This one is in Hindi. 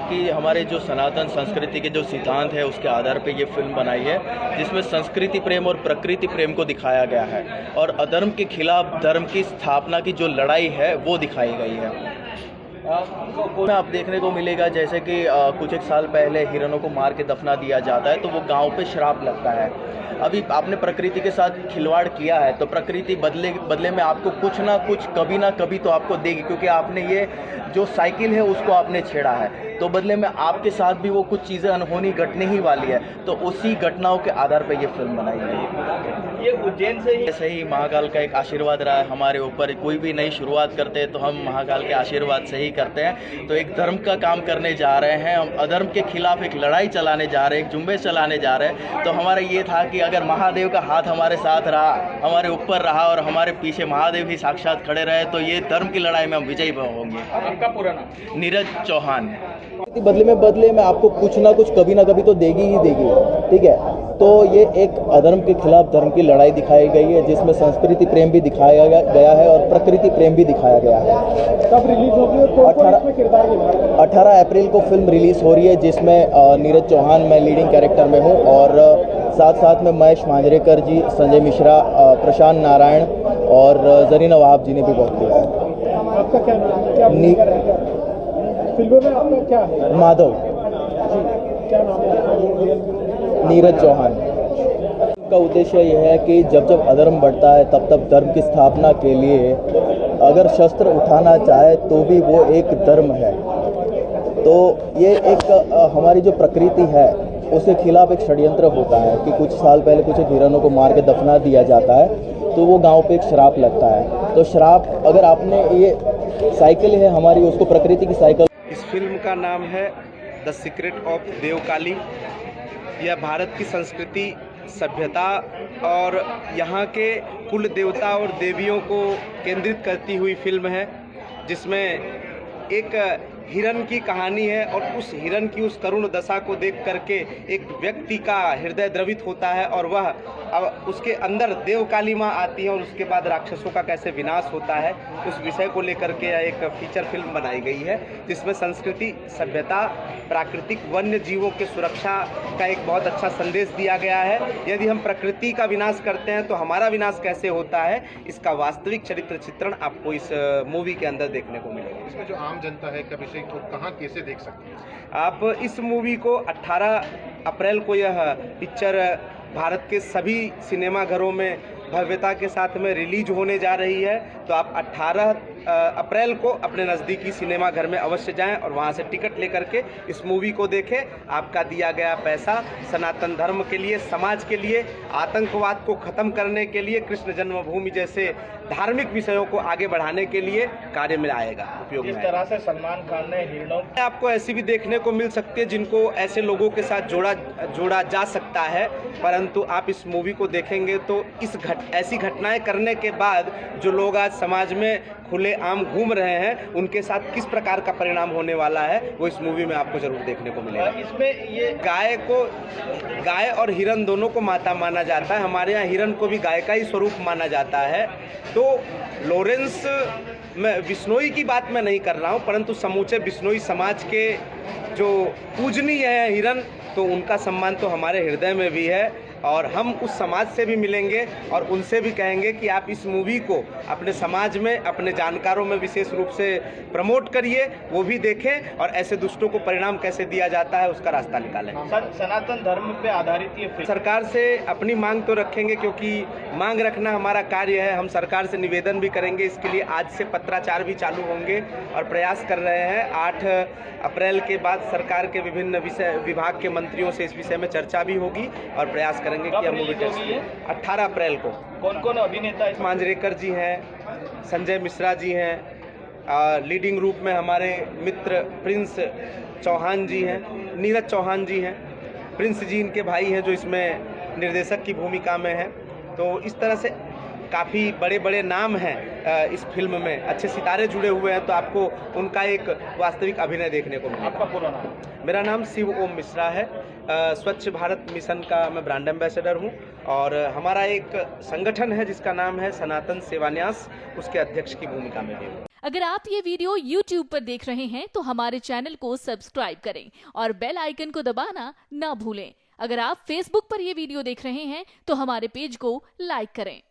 कि हमारे जो सनातन संस्कृति के जो सिद्धांत है उसके आधार पे ये फिल्म बनाई है, जिसमें संस्कृति प्रेम और प्रकृति प्रेम को दिखाया गया है और अधर्म के खिलाफ धर्म की स्थापना की जो लड़ाई है वो दिखाई गई है। में आप देखने को मिलेगा जैसे कि कुछ एक साल पहले हिरणों को मार के दफना दिया जाता है तो वो गांव पे श्राप लगता है। अभी आपने प्रकृति के साथ खिलवाड़ किया है तो प्रकृति बदले में आपको कुछ ना कुछ कभी ना कभी तो आपको देगी, क्योंकि आपने ये जो साइकिल है उसको आपने छेड़ा है, तो बदले में आपके साथ भी वो कुछ चीज़ें अनहोनी घटने ही वाली है। तो उसी घटनाओं के आधार पर ये फिल्म बनाई गई है। ये उज्जैन से ही ऐसे ही महाकाल का एक आशीर्वाद रहा है हमारे ऊपर। कोई भी नई शुरुआत करते हैं तो हम महाकाल के आशीर्वाद से ही करते हैं। तो एक धर्म का काम करने जा रहे हैं, हम अधर्म के खिलाफ एक लड़ाई चलाने जा रहे हैं, एक जुम्बे चलाने जा रहे हैं। तो हमारा ये था कि अगर महादेव का हाथ हमारे साथ रहा, हमारे ऊपर रहा और हमारे पीछे महादेव ही साक्षात खड़े रहे तो ये धर्म की लड़ाई में हम विजयी होंगे। आपका पूरा नाम? नीरज चौहान। बदले में आपको कुछ ना कुछ कभी ना कभी तो देगी ही देगी, ठीक है। तो ये एक अधर्म के खिलाफ धर्म की लड़ाई दिखाई गई है, जिसमें संस्कृति प्रेम भी दिखाया गया है और प्रकृति प्रेम भी दिखाया गया है। कब रिलीज होगी और कौन इसमें किरदार निभा रहा है? 18 अप्रैल को फिल्म रिलीज हो रही है, जिसमें नीरज चौहान मैं लीडिंग कैरेक्टर में हूँ और साथ साथ में महेश मांजरेकर जी, संजय मिश्रा, प्रशांत नारायण और जरीना वहाब जी ने भी बहुत किया है। आपका क्या नाम है? फिल्मों में आपका क्या है? माधव। क्या नाम है? नीरज चौहान। का उद्देश्य यह है कि जब जब अधर्म बढ़ता है तब तब धर्म की स्थापना के लिए अगर शस्त्र उठाना चाहे तो भी वो एक धर्म है। तो ये एक हमारी जो प्रकृति है उसके खिलाफ एक षड्यंत्र होता है कि कुछ साल पहले कुछ हिरणों को मार के दफना दिया जाता है तो वो गांव पे एक श्राप लगता है। तो श्राप अगर आपने ये साइकिल है हमारी, उसको प्रकृति की साइकिल। इस फिल्म का नाम है द सीक्रेट ऑफ देवकाली। यह भारत की संस्कृति, सभ्यता और यहाँ के कुल देवता और देवियों को केंद्रित करती हुई फिल्म है, जिसमें एक हिरण की कहानी है और उस हिरण की उस करुण दशा को देख करके एक व्यक्ति का हृदय द्रवित होता है और वह अब उसके अंदर देवकाली माँ आती है और उसके बाद राक्षसों का कैसे विनाश होता है, उस विषय को लेकर के एक फीचर फिल्म बनाई गई है, जिसमें संस्कृति, सभ्यता, प्राकृतिक वन्य जीवों के सुरक्षा का एक बहुत अच्छा संदेश दिया गया है। यदि हम प्रकृति का विनाश करते हैं तो हमारा विनाश कैसे होता है, इसका वास्तविक चरित्र चित्रण आपको इस मूवी के अंदर देखने को मिलेगा। इसमें जो आम जनता है कभी को कहाँ कैसे देख सकते हैं? आप इस मूवी को 18 अप्रैल को यह पिक्चर भारत के सभी सिनेमाघरों में भव्यता के साथ में रिलीज होने जा रही है। तो आप 18 अप्रैल को अपने नज़दीकी सिनेमा घर में अवश्य जाएं और वहां से टिकट लेकर के इस मूवी को देखें। आपका दिया गया पैसा सनातन धर्म के लिए, समाज के लिए, आतंकवाद को ख़त्म करने के लिए, कृष्ण जन्मभूमि जैसे धार्मिक विषयों को आगे बढ़ाने के लिए कार्य में आएगा, उपयोग में। इस तरह से सलमान खान ने हिरणों आपको ऐसी भी देखने को मिल सकती है जिनको ऐसे लोगों के साथ जोड़ा जा सकता है, परंतु आप इस मूवी को देखेंगे तो ऐसी घटनाएं करने के बाद जो लोग आज समाज में खुले आम घूम रहे हैं उनके साथ किस प्रकार का परिणाम होने वाला है वो इस मूवी में आपको जरूर देखने को मिलेगा। इसमें ये गाय और हिरण दोनों को माता माना जाता है। हमारे यहाँ हिरण को भी गाय का ही स्वरूप माना जाता है। तो लॉरेंस मैं बिश्नोई की बात मैं नहीं कर रहा हूँ, परंतु समूचे बिश्नोई समाज के जो पूजनीय है हिरण, तो उनका सम्मान तो हमारे हृदय में भी है और हम उस समाज से भी मिलेंगे और उनसे भी कहेंगे कि आप इस मूवी को अपने समाज में, अपने जानकारों में विशेष रूप से प्रमोट करिए, वो भी देखें और ऐसे दुष्टों को परिणाम कैसे दिया जाता है उसका रास्ता निकालें। सनातन धर्म पे आधारित ये फिल्म सरकार से अपनी मांग तो रखेंगे, क्योंकि मांग रखना हमारा कार्य है। हम सरकार से निवेदन भी करेंगे, इसके लिए आज से पत्राचार भी चालू होंगे और प्रयास कर रहे हैं। 8 अप्रैल के बाद सरकार के विभिन्न विभाग के मंत्रियों से इस विषय में चर्चा भी होगी और प्रयास करेंगे कि हम मूवी टेस्ट 18 अप्रैल को। कौन कौन अभिनेता? मांजरेकर जी हैं, संजय मिश्रा जी हैं, लीडिंग रूप में हमारे मित्र प्रिंस चौहान जी हैं, नीरज चौहान जी हैं, प्रिंस जी इनके भाई हैं जो इसमें निर्देशक की भूमिका में हैं। तो इस तरह से काफ़ी बड़े बड़े नाम हैं इस फिल्म में, अच्छे सितारे जुड़े हुए हैं, तो आपको उनका एक वास्तविक अभिनय देखने को मिलेगा। आपका पूरा नाम? मेरा नाम शिव ओम मिश्रा है। स्वच्छ भारत मिशन का मैं ब्रांड एम्बेसडर हूं और हमारा एक संगठन है जिसका नाम है सनातन सेवान्यास, उसके अध्यक्ष की भूमिका में भी हूँ। अगर आप ये वीडियो YouTube पर देख रहे हैं तो हमारे चैनल को सब्सक्राइब करें और बेल आइकन को दबाना ना भूलें। अगर आप Facebook पर ये वीडियो देख रहे हैं तो हमारे पेज को लाइक करें।